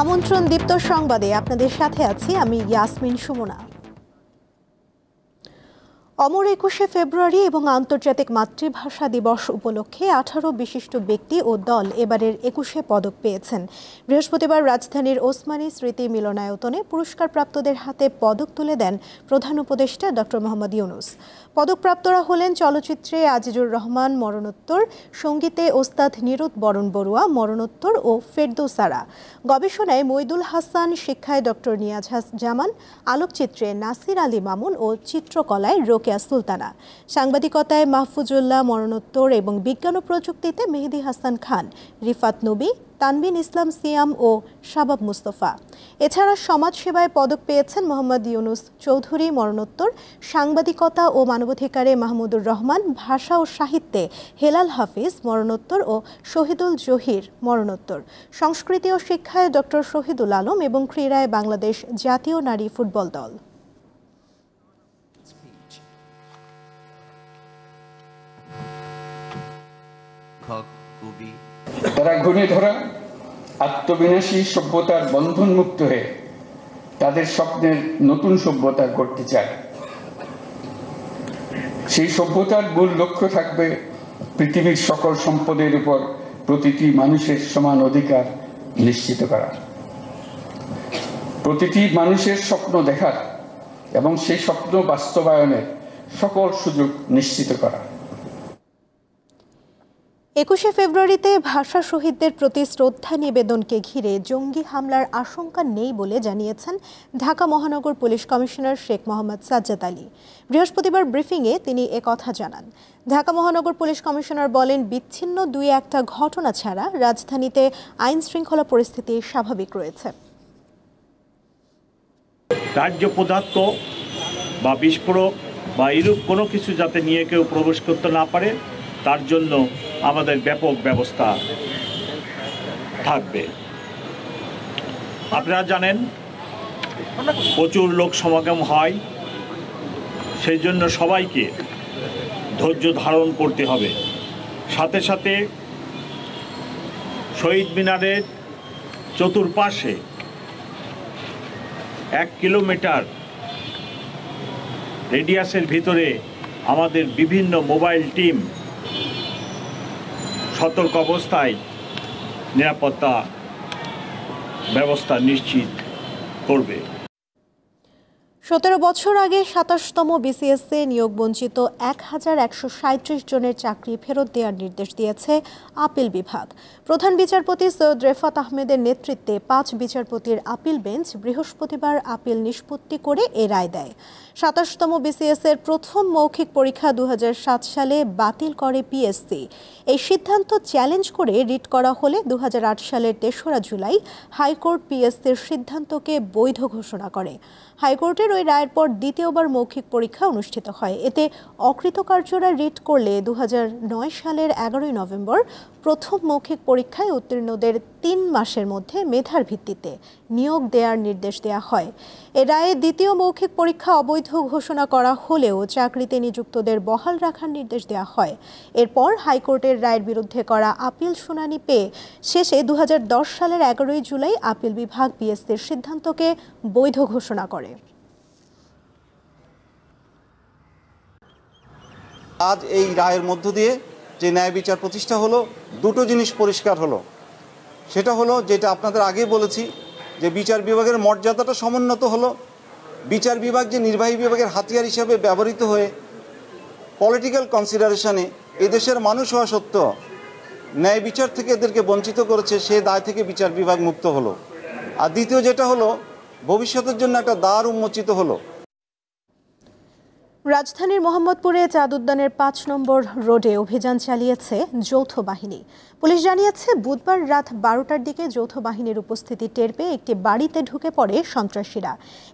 আমন্ত্রণ দীপ্ত সংবাদে আপনাদের সাথে আছি আমি ইয়াসমিন সুমনা। অমর 21শে ফেব্রুয়ারি এবং আন্তর্জাতিক মাতৃভাষা দিবস উপলক্ষে 18 বিশিষ্ট ব্যক্তি ও দল এবারের 21শে পদক পেয়েছেন। বৃহস্পতিবার রাজধানীর ওসমানী স্মৃতি মিলনায়তনে পুরস্কারপ্রাপ্তদের হাতে পদক তুলে দেন প্রধান উপদেষ্টা ডক্টর মোহাম্মদ ইউনূস। পদকপ্রাপ্তরা হলেন চলচ্চিত্রে আজিজুর রহমান মরণোত্তর, সঙ্গীতে ওস্তাদ নিরুত বরণ বড়ুয়া মরণোত্তর ও ফেরদৌসারা, গবেষণায় মইদুল হাসান, শিক্ষায় ডক্টর নিয়াজ জামান, আলোকচিত্রে নাসির আলী মামুন ও চিত্রকলায় রোকেয়া সুলতানা, সাংবাদিকতায় মাহফুজুল্লাহ মরণোত্তর এবং বিজ্ঞান ও প্রযুক্তিতে মেহেদী হাসান খান, রিফাত নবী, তানবিন ইসলাম সিয়াম ও শাবাব মুস্তফা। এছাড়া সমাজসেবায় পদক পেয়েছেন মোহাম্মদ ইউনূস চৌধুরী মরণোত্তর, সাংবাদিকতা ও মানবাধিকারে মাহমুদুর রহমান, ভাষা ও সাহিত্যে হেলাল হাফিজ মরণোত্তর ও শহীদুল জহির মরণোত্তর, সংস্কৃতি ও শিক্ষায় ডক্টর শহীদুল আলম এবং ক্রীড়ায় বাংলাদেশ জাতীয় নারী ফুটবল দল। তারা ঘুরে ধরা আত্মবিনাশী সভ্যতার বন্ধন মুক্ত হয়ে তাদের স্বপ্নের নতুন সভ্যতা গড়তে চায়। সেই সভ্যতার মূল লক্ষ্য থাকবে পৃথিবীর সকল সম্পদের উপর প্রতিটি মানুষের সমান অধিকার নিশ্চিত করা, প্রতিটি মানুষের স্বপ্ন দেখার এবং সেই স্বপ্ন বাস্তবায়নের সকল সুযোগ নিশ্চিত করা। 21শে ফেব্রুয়ারিতে ভাষা শহীদদের প্রতি শ্রদ্ধা নিবেদনকে ঘিরে জঙ্গি হামলার আশঙ্কা নেই বলে জানিয়েছেন ঢাকা মহানগর পুলিশ কমিশনার শেখ মোহাম্মদ সাজ্জাদ আলী। বৃহস্পতিবার ব্রিফিংয়ে তিনি একথা জানান। ঢাকা মহানগর পুলিশ কমিশনার বলেন, বিচ্ছিন্ন দুই একটা ঘটনা ছাড়া রাজধানীতে আইন শৃঙ্খলা পরিস্থিতি স্বাভাবিক রয়েছে। কার্য পদার্থ বা বিস্ফোরক বা এরূপ কোনো কিছু যাতে নিয়ে কেউ প্রবেশ করতে না পারে তার জন্য আমাদের ব্যাপক ব্যবস্থা থাকবে। আপনারা জানেন প্রচুর লোক সমাগম হয়, সেই জন্য সবাইকে ধৈর্য ধারণ করতে হবে। সাথে সাথে শহীদ মিনারের চতুর্পাশে 1 কিলোমিটার রেডিয়াসের ভিতরে আমাদের বিভিন্ন মোবাইল টিম সতর্ক অবস্থায় নিরাপত্তা ব্যবস্থা নিশ্চিত করবে। 17 বছর আগে 27তম বিসিএসে নিয়োগ বঞ্চিত 1137 জনের চাকরি ফেরত দেওয়ার নির্দেশ দিয়েছে আপিল বিভাগ। প্রধান বিচারপতি সৈয়দ রেফাত আহমেদের নেতৃত্বে 5 বিচারপতির আপিল বেঞ্চ বৃহস্পতিবার আপিল নিষ্পত্তি করে এ রায় দেয়। 27তম বিসিএসের প্রথম মৌখিক পরীক্ষা 2007 সালে বাতিল করে পিএসসি। এই সিদ্ধান্ত চ্যালেঞ্জ করে রিট করা হলে 2008 সালের 3রা জুলাই হাইকোর্ট পিএসসির সিদ্ধান্তকে বৈধ ঘোষণা করে। হাইকোর্টের ওই রায়ের পর দ্বিতীয়বার মৌখিক পরীক্ষা অনুষ্ঠিত হয়। এতে অকৃতকার্যরা রিট করলে 2009 সালের 11ই নভেম্বর প্রথম মৌখিক পরীক্ষায় উত্তীর্ণদের 3 মাসের মধ্যে মেধার ভিত্তিতে নিয়োগ দেওয়ার নির্দেশ দেওয়া হয়। এ রায়ে দ্বিতীয় মৌখিক পরীক্ষা অবৈধ ঘোষণা করা হলেও চাকরিতে নিযুক্তদের বহাল রাখার নির্দেশ দেওয়া হয়। এরপর হাইকোর্টের রায়ের বিরুদ্ধে করা আপিল শুনানি পেয়ে শেষে 2010 সালের 11ই জুলাই আপিল বিভাগ পিএসসির সিদ্ধান্তকে বৈধ ঘোষণা করে। আজ এই রায়ের মধ্য দিয়ে যে ন্যায় বিচার প্রতিষ্ঠা হলো, দুটো জিনিস পরিষ্কার হলো। সেটা হলো যেটা আপনাদের আগে বলেছি, যে বিচার বিভাগের মর্যাদাটা সমুন্নত হলো। বিচার বিভাগ যে নির্বাহী বিভাগের হাতিয়ার হিসাবে ব্যবহৃত হয়ে পলিটিক্যাল কনসিডারেশনে এদেশের মানুষ হওয়া সত্ত্বেও ন্যায় বিচার থেকে এদেরকে বঞ্চিত করেছে, সে দায় থেকে বিচার বিভাগ মুক্ত হলো। আর দ্বিতীয় যেটা হলো, ভবিষ্যতের জন্য একটা দ্বার উন্মোচিত হলো। রাজধানীর মোহাম্মদপুরে চাঁদ উদ্যানের 5 নম্বর রোডে অভিযান চালিয়েছে যৌথ বাহিনী। পুলিশ জানিয়েছে, বুধবার রাত 12টার দিকে যৌথ বাহিনীর উপস্থিতি টের পেয়ে একটি বাড়িতে ঢুকে পড়ে সন্ত্রাসীরা।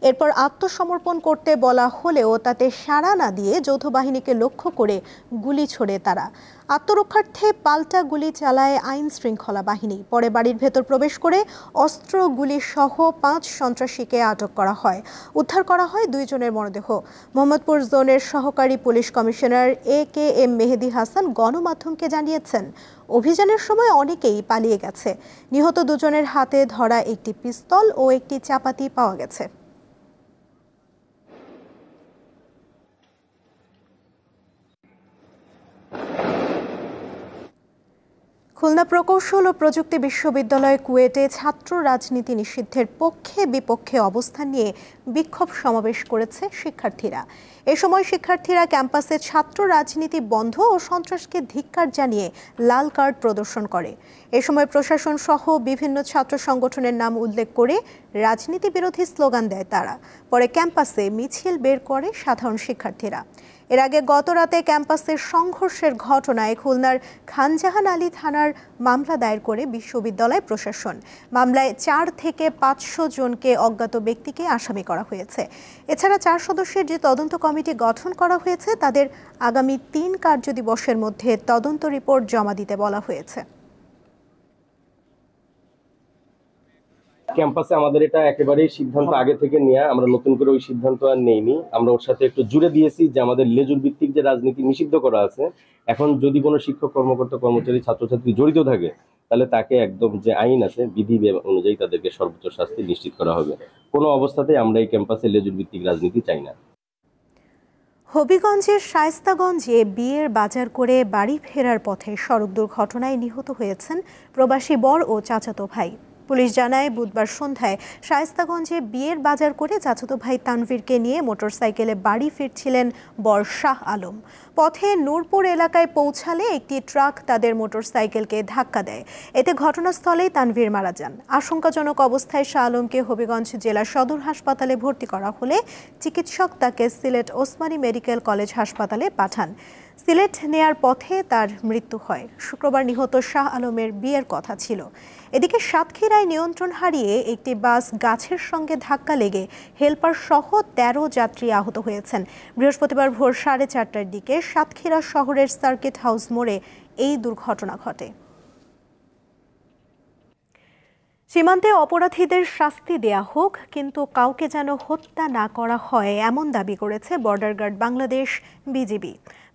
এরপর আত্মসমর্পণ করতে বলা হলেও তাতে সাড়া না দিয়ে যৌথ বাহিনীকে লক্ষ্য করে গুলি ছোড়ে তারা। আত্মরক্ষার্থে পাল্টা গুলি চালায় আইন শৃঙ্খলা বাহিনী। পরে বাড়ির ভেতর প্রবেশ করে অস্ত্র, গুলি সহ 5 সন্ত্রাসীকে আটক করা হয়। উদ্ধার করা হয় 2 জনের মরদেহ। মোহাম্মদপুর জোনের সহকারী পুলিশ কমিশনার AKM মেহেদী হাসান গণমাধ্যমকে জানিয়েছেন, অভিযানের সময় অনেকেই পালিয়ে গেছে। নিহত দুজনের হাতে ধরা একটি পিস্তল ও একটি চাপাতি পাওয়া গেছে। খুলনা প্রকৌশল ও প্রযুক্তি বিশ্ববিদ্যালয় কুয়েটে ছাত্র রাজনীতি নিষিদ্ধের পক্ষে বিপক্ষে অবস্থান নিয়ে বিক্ষোভ সমাবেশ করেছে শিক্ষার্থীরা। এ সময় শিক্ষার্থীরা ক্যাম্পাসে ছাত্র রাজনীতি বন্ধ ও সন্ত্রাসকে ধিক্কার জানিয়ে লাল কার্ড প্রদর্শন করে। এ সময় প্রশাসন সহ বিভিন্ন ছাত্র সংগঠনের নাম উল্লেখ করে রাজনীতি বিরোধী স্লোগান দেয় তারা। পরে ক্যাম্পাসে মিছিল বের করে সাধারণ শিক্ষার্থীরা। এর আগে গত রাতে ক্যাম্পাসের সংঘর্ষের ঘটনায় খুলনার খানজাহান আলী থানার মামলা দায়ের করে বিশ্ববিদ্যালয় প্রশাসন। মামলায় 4 থেকে 500 জনকে অজ্ঞাত ব্যক্তিকে আসামি করা হয়েছে। এছাড়া 4 সদস্যের যে তদন্ত কমিটি গঠন করা হয়েছে তাদের আগামী 3 কার্যদিবসের মধ্যে তদন্ত রিপোর্ট জমা দিতে বলা হয়েছে। ক্যাম্পাসে আমাদের এটা একেবারেই সিদ্ধান্ত আগে থেকে নেওয়া, আমরা নতুন করে ওই সিদ্ধান্ত আর নেইনি। আমরা ওর সাথে একটু জুড়ে দিয়েছি যে আমাদের লেজুর ভিত্তিক যে রাজনীতি নিষিদ্ধ করা আছে, এখন যদি কোনো শিক্ষক কর্মকর্তা কর্মচারী ছাত্রছাত্রী জড়িত থাকে তাহলে তাকে একদম যে আইন আছে বিধি অনুযায়ী তাদেরকে সর্বোচ্চ শাস্তি নিশ্চিত করা হবে। কোনো অবস্থাতেই আমরা এই ক্যাম্পাসে লেজুর ভিত্তিক রাজনীতি চাই না। হবিগঞ্জের শায়েস্তাগঞ্জে বিয়ের বাজার করে বাড়ি ফেরার পথে সড়ক দুর্ঘটনায় নিহত হয়েছেন প্রবাসী বর ও চাচাতো ভাই। পুলিশ জানায়, বুধবার সন্ধ্যায় শায়েস্তাগঞ্জে বিয়ের বাজার করে চাচাতো ভাই তানভীরকে নিয়ে মোটরসাইকেলে বাড়ি ফিরছিলেন বর শাহ আলম। পথে নূরপুর এলাকায় পৌঁছালে একটি ট্রাক তাদের মোটরসাইকেলকে ধাক্কা দেয়। এতে ঘটনাস্থলেই তানভীর মারা যান। আশঙ্কাজনক অবস্থায় শাহ আলমকে হবিগঞ্জ জেলা সদর হাসপাতালে ভর্তি করা হলে চিকিৎসক তাকে সিলেট ওসমানী মেডিকেল কলেজ হাসপাতালে পাঠান। সিলেট নেয়ার পথে তার মৃত্যু হয়। শুক্রবার নিহত শাহ আলমের বিয়ের কথা ছিল। এদিকে সাতক্ষীরায় নিয়ন্ত্রণ হারিয়ে একটি বাস গাছের সঙ্গে ধাক্কা লেগে হেলপার সহ 13 যাত্রী আহত হয়েছেন। বৃহস্পতিবার ভোর 4:30টার দিকে সাতক্ষীরা শহরের সার্কিট হাউস মোড়ে এই দুর্ঘটনা ঘটে। সীমান্তে অপরাধীদের শাস্তি দেয়া হোক, কিন্তু কাউকে যেন হত্যা না করা হয়, এমন দাবি করেছে বর্ডার গার্ড বাংলাদেশ বিজিবি।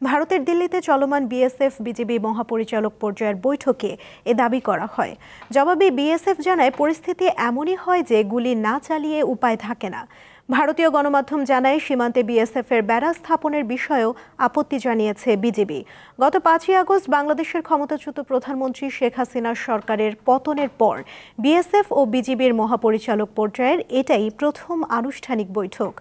ভারতের দিল্লিতে চলমান বিএসএফ বিজিবি মহাপরিচালক পর্যায়ের বৈঠকে এ দাবি করা হয়। জবাবে বিএসএফ জানায়, পরিস্থিতি এমনই হয় যে গুলি না চালিয়ে উপায় থাকে না। ভারতীয় গণমাধ্যম জানায়, সীমান্তে বিএসএফের বেড়া স্থাপনের বিষয়েও আপত্তি জানিয়েছে বিজিবি। গত 5ই আগস্ট বাংলাদেশের ক্ষমতাচ্যুত প্রধানমন্ত্রী শেখ হাসিনার সরকারের পতনের পর বিএসএফ ও বিজিবির মহাপরিচালক পর্যায়ের এটাই প্রথম আনুষ্ঠানিক বৈঠক।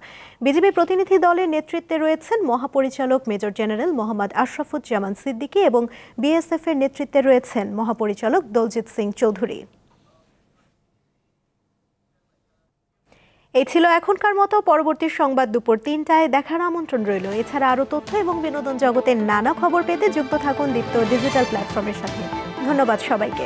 বিজিবি প্রতিনিধি দলের নেতৃত্বে রয়েছেন মহাপরিচালক মেজর জেনারেল মোহাম্মদ আশরাফুজ্জামান সিদ্দিকী এবং বিএসএফের নেতৃত্বে রয়েছেন মহাপরিচালক দলজিৎ সিং চৌধুরী। এই ছিল এখনকার মতো। পরবর্তী সংবাদ দুপুর 3টায় দেখার আমন্ত্রণ রইল। এছাড়া আরও তথ্য এবং বিনোদন জগতের নানা খবর পেতে যুক্ত থাকুন দীপ্ত ডিজিটাল প্ল্যাটফর্মের সাথে। ধন্যবাদ সবাইকে।